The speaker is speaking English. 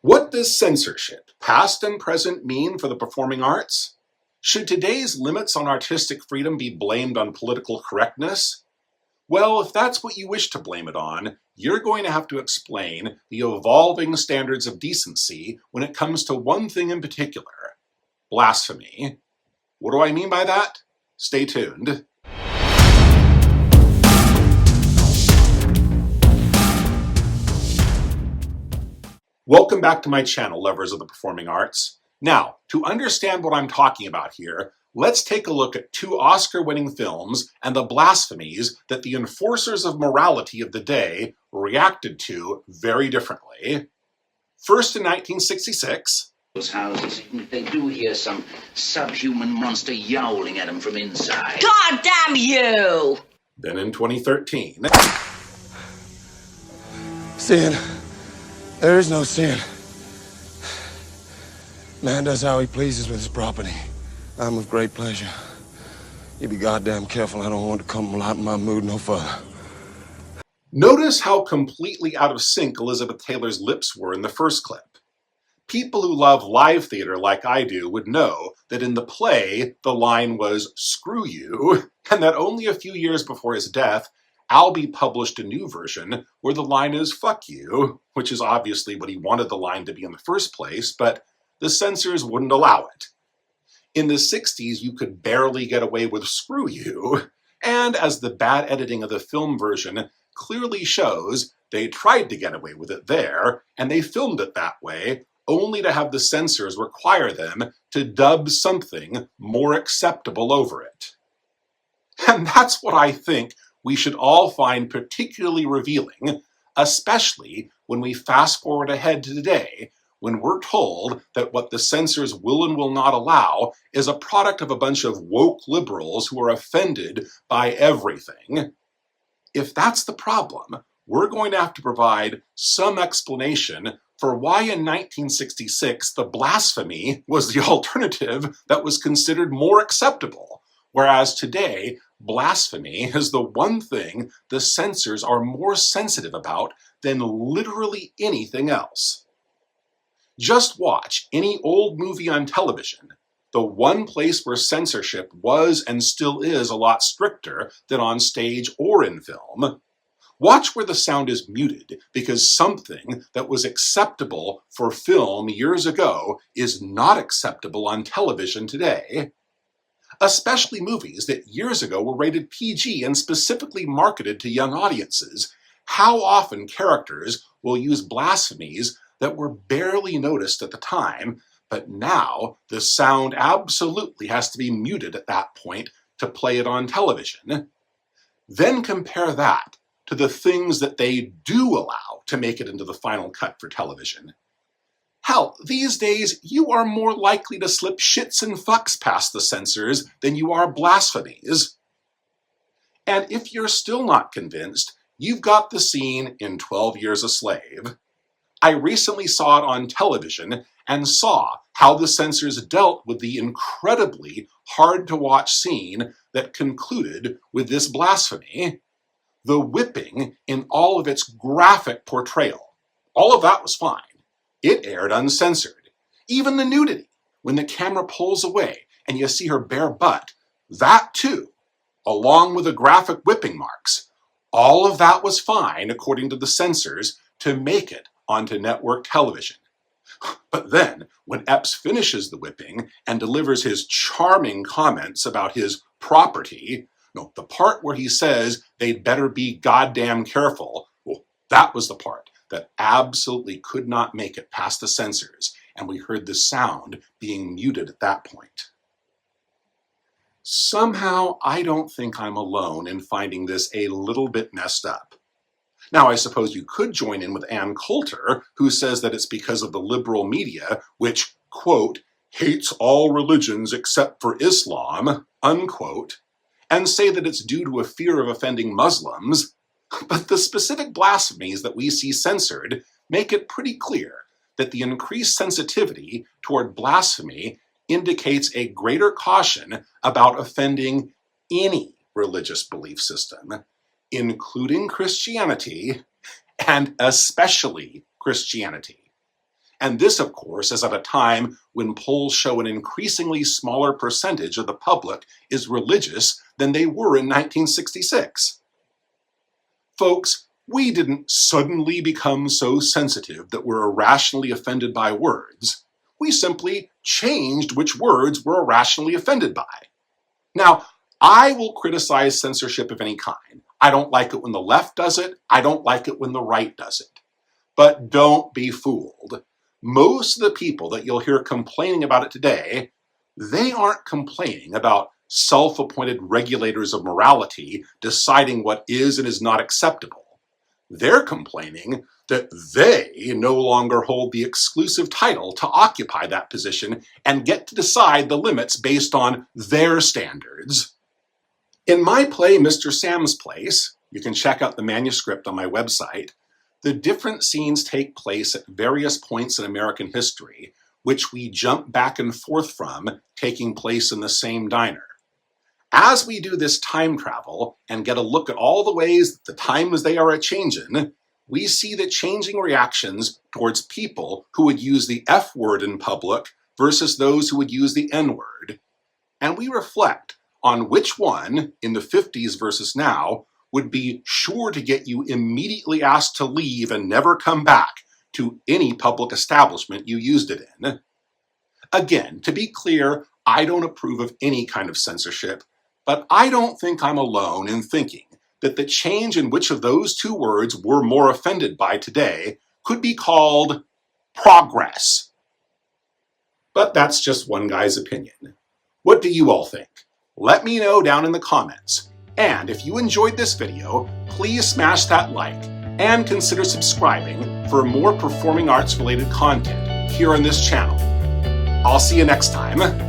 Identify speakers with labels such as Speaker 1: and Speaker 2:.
Speaker 1: What does censorship, past and present, mean for the performing arts? Should today's limits on artistic freedom be blamed on political correctness? Well, if that's what you wish to blame it on, you're going to have to explain the evolving standards of decency when it comes to one thing in particular: blasphemy. What do I mean by that? Stay tuned. Welcome back to my channel, lovers of the performing arts. Now, to understand what I'm talking about here, let's take a look at two Oscar-winning films and the blasphemies that the enforcers of morality of the day reacted to very differently. First, in 1966,
Speaker 2: Those houses, even if they do hear some subhuman monster yowling at them from inside.
Speaker 3: God damn you!
Speaker 1: Then in 2013,
Speaker 4: Sin. There is no sin. Man does how he pleases with his property. I'm with great pleasure. You be goddamn careful. I don't want to come lighten my mood no further.
Speaker 1: Notice how completely out of sync Elizabeth Taylor's lips were in the first clip. People who love live theater like I do would know that in the play, the line was, "Screw you," and that only a few years before his death, Albee published a new version where the line is "fuck you," which is obviously what he wanted the line to be in the first place, but the censors wouldn't allow it. In the 60s, you could barely get away with "screw you," and as the bad editing of the film version clearly shows, they tried to get away with it there, and they filmed it that way, only to have the censors require them to dub something more acceptable over it. And that's what I think we should all find particularly revealing, especially when we fast forward ahead to today, when we're told that what the censors will and will not allow is a product of a bunch of woke liberals who are offended by everything. If that's the problem, we're going to have to provide some explanation for why in 1966 the blasphemy was the alternative that was considered more acceptable, whereas today blasphemy is the one thing the censors are more sensitive about than literally anything else. Just watch any old movie on television. The one place where censorship was and still is a lot stricter than on stage or in film. Watch where the sound is muted because something that was acceptable for film years ago is not acceptable on television today. Especially movies that years ago were rated PG and specifically marketed to young audiences. How often characters will use blasphemies that were barely noticed at the time, but now the sound absolutely has to be muted at that point to play it on television. Then compare that to the things that they do allow to make it into the final cut for television. Hell, these days, you are more likely to slip shits and fucks past the censors than you are blasphemies. And if you're still not convinced, you've got the scene in 12 Years a Slave. I recently saw it on television and saw how the censors dealt with the incredibly hard-to-watch scene that concluded with this blasphemy. The whipping in all of its graphic portrayal. All of that was fine. It aired uncensored. Even the nudity, when the camera pulls away and you see her bare butt, that too, along with the graphic whipping marks. All of that was fine, according to the censors, to make it onto network television. But then, when Epps finishes the whipping and delivers his charming comments about his property, the part where he says they'd better be goddamn careful, well, that was the part that absolutely could not make it past the censors, and we heard the sound being muted at that point. Somehow, I don't think I'm alone in finding this a little bit messed up. Now, I suppose you could join in with Ann Coulter, who says that it's because of the liberal media, which, quote, hates all religions except for Islam, unquote, and say that it's due to a fear of offending Muslims. But the specific blasphemies that we see censored make it pretty clear that the increased sensitivity toward blasphemy indicates a greater caution about offending any religious belief system, including Christianity, and especially Christianity. And this, of course, is at a time when polls show an increasingly smaller percentage of the public is religious than they were in 1966. Folks, we didn't suddenly become so sensitive that we're irrationally offended by words. We simply changed which words we're irrationally offended by. Now, I will criticize censorship of any kind. I don't like it when the left does it. I don't like it when the right does it. But don't be fooled. Most of the people that you'll hear complaining about it today, they aren't complaining about self-appointed regulators of morality deciding what is and is not acceptable. They're complaining that they no longer hold the exclusive title to occupy that position and get to decide the limits based on their standards. In my play, Mr. Sam's Place, you can check out the manuscript on my website, the different scenes take place at various points in American history, which we jump back and forth from, taking place in the same diner. As we do this time travel and get a look at all the ways that the times they are a-changin', we see the changing reactions towards people who would use the F word in public versus those who would use the N word. And we reflect on which one, in the 50s versus now, would be sure to get you immediately asked to leave and never come back to any public establishment you used it in. Again, to be clear, I don't approve of any kind of censorship, but I don't think I'm alone in thinking that the change in which of those two words we're more offended by today could be called progress. But that's just one guy's opinion. What do you all think? Let me know down in the comments. And if you enjoyed this video, please smash that like and consider subscribing for more performing arts related content here on this channel. I'll see you next time.